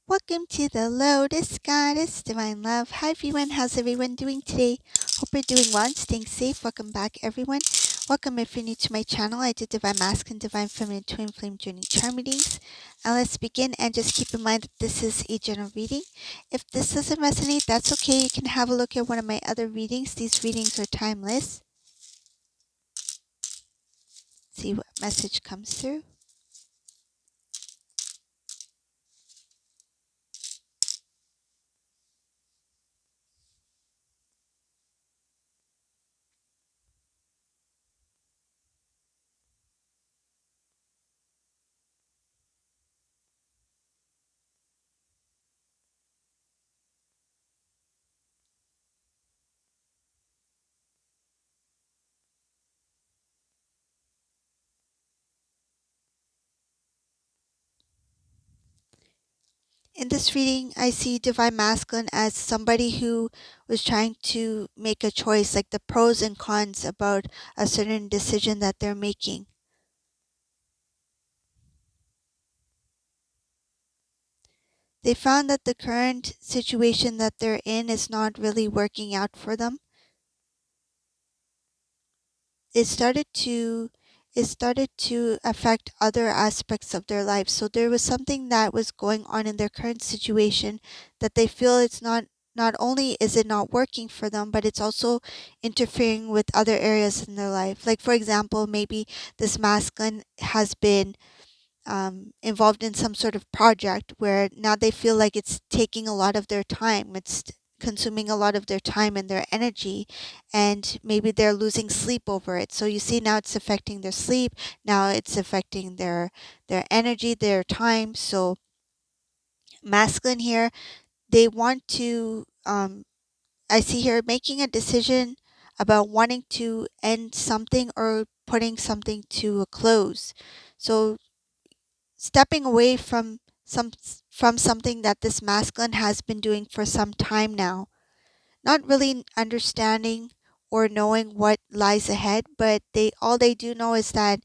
Welcome to the Lotus Goddess Divine Love. Hi everyone, how's everyone doing today? Hope you're doing well and staying safe. Welcome back everyone. Welcome if you're new to my channel. I do Divine Masculine, Divine Feminine, Twin Flame Journey Charm readings. Now let's begin, and just keep in mind that this is a general reading. If this doesn't resonate, that's okay. You can have a look at one of my other readings. These readings are timeless. See what message comes through. In this reading, I see Divine Masculine as somebody who was trying to make a choice, like the pros and cons about a certain decision that they're making. They found that the current situation that they're in is not really working out for them. It started to affect other aspects of their life. So there was something that was going on in their current situation that they feel it's not only is it not working for them, but it's also interfering with other areas in their life. Like for example, maybe this masculine has been involved in some sort of project where now they feel like it's taking a lot of their time. It's consuming a lot of their time and their energy, and maybe they're losing sleep over it. So you see, now it's affecting their sleep, now it's affecting their energy, their time. So masculine here, they want to I see here making a decision about wanting to end something or putting something to a close. So stepping away from something that this masculine has been doing for some time now, not really understanding or knowing what lies ahead, but they do know is that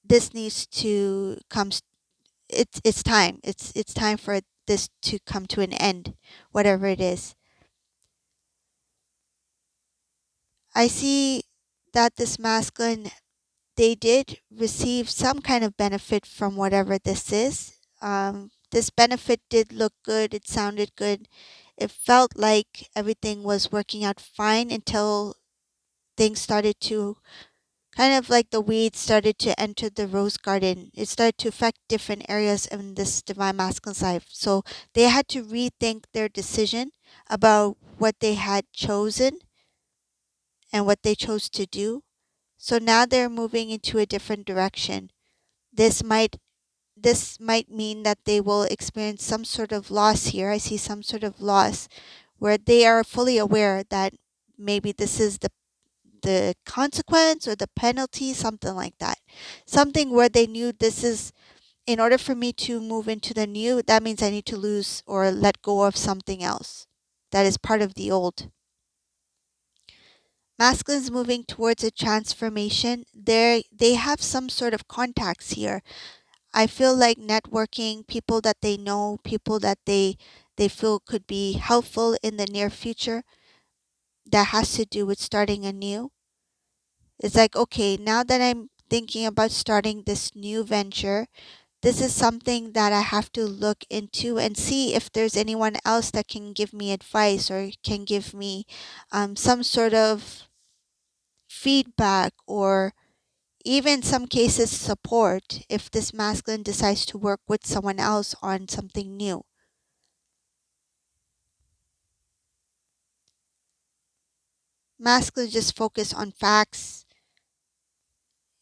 this needs to come. It's time. It's time for this to come to an end, whatever it is. I see that this masculine, they did receive some kind of benefit from whatever this is. This benefit did look good. It sounded good. It felt like everything was working out fine until things started to, kind of like the weeds started to enter the rose garden. It started to affect different areas in this divine masculine's life. So they had to rethink their decision about what they had chosen and what they chose to do. So now they're moving into a different direction. This might this might mean that they will experience some sort of loss here. I see some sort of loss where they are fully aware that maybe this is the consequence or the penalty, something like that. Something where they knew this is, in order for me to move into the new, that means I need to lose or let go of something else that is part of the old. Masculines moving towards a transformation. They have some sort of contacts here. I feel like networking, people that they know, people that they feel could be helpful in the near future, that has to do with starting anew. It's like, okay, now that I'm thinking about starting this new venture, this is something that I have to look into and see if there's anyone else that can give me advice or can give me some sort of feedback, or even some cases support if this masculine decides to work with someone else on something new. Masculine just focus on facts,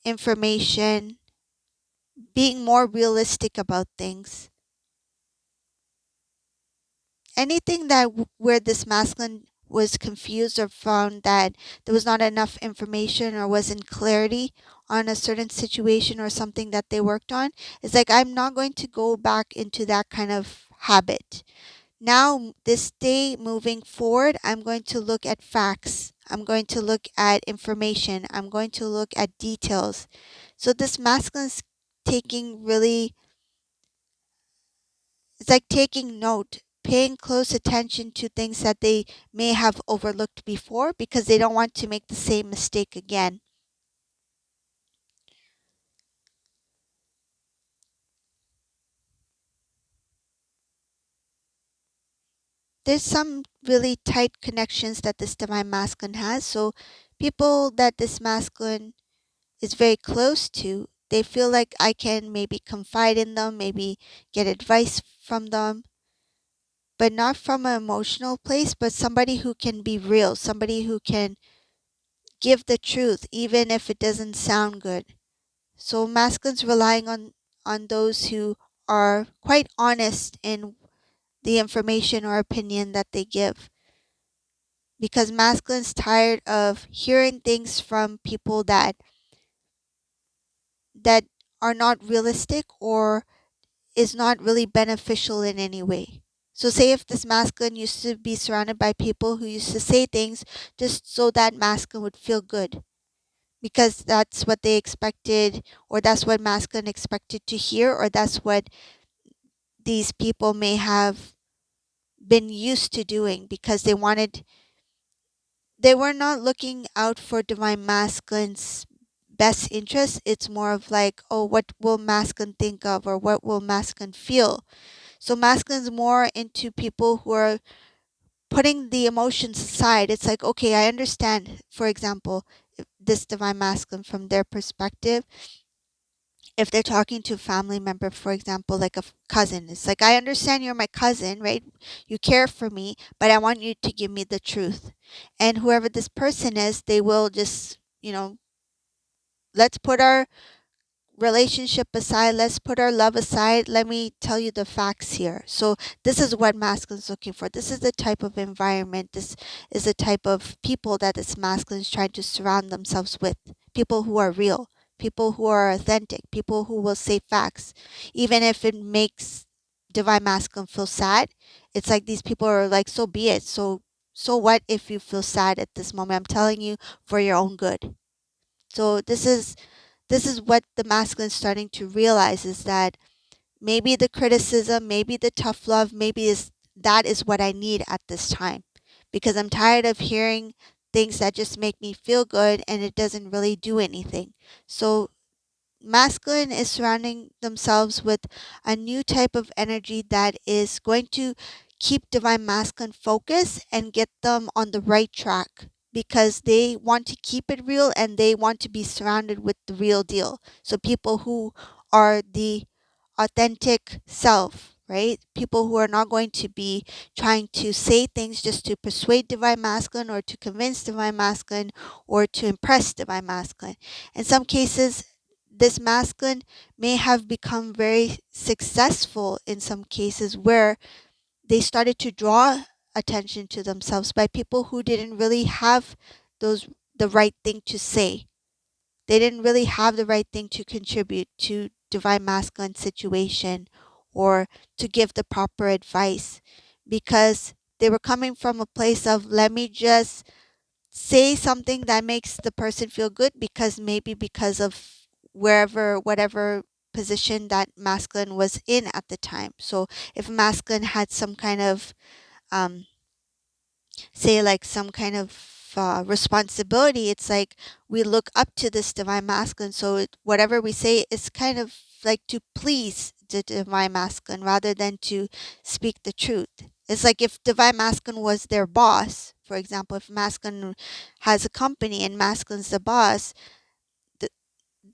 information, being more realistic about things. Anything that where this masculine was confused or found that there was not enough information or wasn't clarity on a certain situation or something that they worked on, it's like, I'm not going to go back into that kind of habit. Now, this day moving forward, I'm going to look at facts. I'm going to look at information. I'm going to look at details. So this masculine is taking really It's like taking note, paying close attention to things that they may have overlooked before because they don't want to make the same mistake again. There's some really tight connections that this divine masculine has. So people that this masculine is very close to, they feel like I can maybe confide in them, maybe get advice from them, but not from an emotional place, but somebody who can be real, somebody who can give the truth, even if it doesn't sound good. So masculines relying on those who are quite honest in the information or opinion that they give. Because masculines tired of hearing things from people that are not realistic or is not really beneficial in any way. So say if this masculine used to be surrounded by people who used to say things just so that masculine would feel good because that's what they expected, or that's what masculine expected to hear, or that's what these people may have been used to doing because they were not looking out for divine masculine's best interest. It's more of like, oh, what will masculine think of, or what will masculine feel? So masculine's more into people who are putting the emotions aside. It's like, okay, I understand, for example, this divine masculine from their perspective. If they're talking to a family member, for example, like a cousin, it's like, I understand you're my cousin, right? You care for me, but I want you to give me the truth. And whoever this person is, they will just, let's put our relationship aside, let's put our love aside. Let me tell you the facts here. So this is what masculine's looking for. This is the type of environment, this is the type of people that this masculine is trying to surround themselves with. People who are real, people who are authentic, people who will say facts, even if it makes divine masculine feel sad. It's like these people are like, so be it. So what if you feel sad at this moment? I'm telling you, for your own good. So this is what the masculine is starting to realize, is that maybe the criticism, maybe the tough love, maybe is that is what I need at this time, because I'm tired of hearing things that just make me feel good and it doesn't really do anything. So masculine is surrounding themselves with a new type of energy that is going to keep divine masculine focused and get them on the right track, because they want to keep it real and they want to be surrounded with the real deal. So people who are the authentic self, right? People who are not going to be trying to say things just to persuade divine masculine or to convince divine masculine or to impress divine masculine. In some cases, this masculine may have become very successful in some cases where they started to draw attention to themselves by people who didn't really have those the right thing to say. They didn't really have the right thing to contribute to divine masculine situation or to give the proper advice, because they were coming from a place of, let me just say something that makes the person feel good, because maybe because of wherever, whatever position that masculine was in at the time. So if masculine had some kind of um say like some kind of responsibility, it's like we look up to this divine masculine, so whatever we say is kind of like to please the divine masculine rather than to speak the truth. It's like if divine masculine was their boss, for example, if masculine has a company and masculine's the boss, the,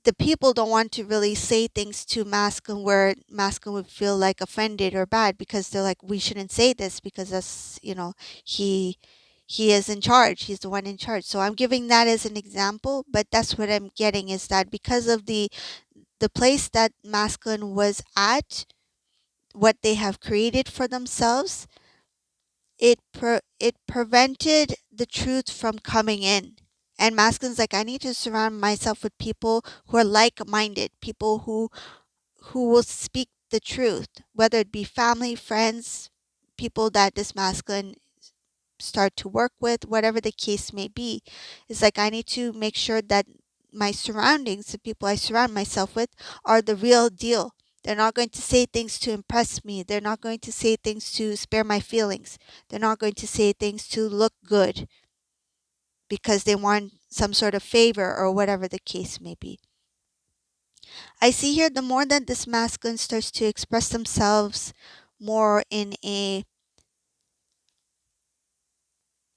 the people don't want to really say things to masculine where masculine would feel like offended or bad, because they're like, we shouldn't say this because that's, he he is in charge, he's the one in charge. So I'm giving that as an example, but that's what I'm getting, is that because of the place that masculine was at, what they have created for themselves, it prevented the truth from coming in. And masculine's like, I need to surround myself with people who are like-minded, people who will speak the truth, whether it be family, friends, people that this masculine start to work with, whatever the case may be. It's like, I need to make sure that my surroundings, the people I surround myself with, are the real deal. They're not going to say things to impress me. They're not going to say things to spare my feelings. They're not going to say things to look good because they want some sort of favor or whatever the case may be. I see here the more that this masculine starts to express themselves more in a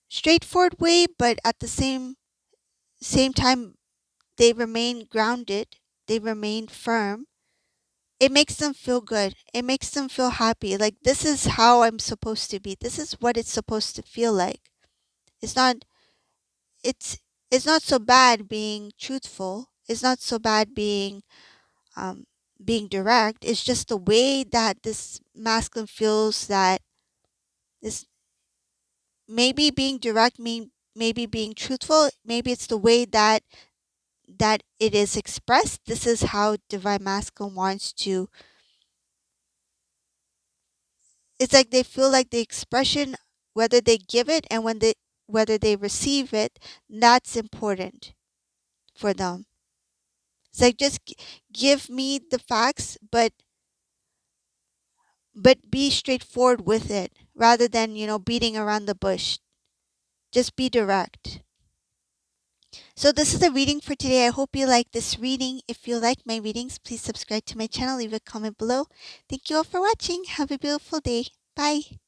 straightforward way, but at the same time they remain grounded, they remain firm. It makes them feel good. It makes them feel happy. Like, this is how I'm supposed to be. This is what it's supposed to feel like. It's not it's it's not so bad being truthful. It's not so bad um being direct. It's just the way that this masculine feels that this, maybe being direct, maybe being truthful, maybe it's the way that it is expressed. This is how divine masculine wants to. It's like they feel like the expression, whether they give it and whether they receive it, that's important for them. It's like, just give me the facts, but be straightforward with it rather than, beating around the bush. Just be direct. So this is the reading for today. I hope you like this reading. If you like my readings, please subscribe to my channel, leave a comment below. Thank you all for watching. Have a beautiful day. Bye.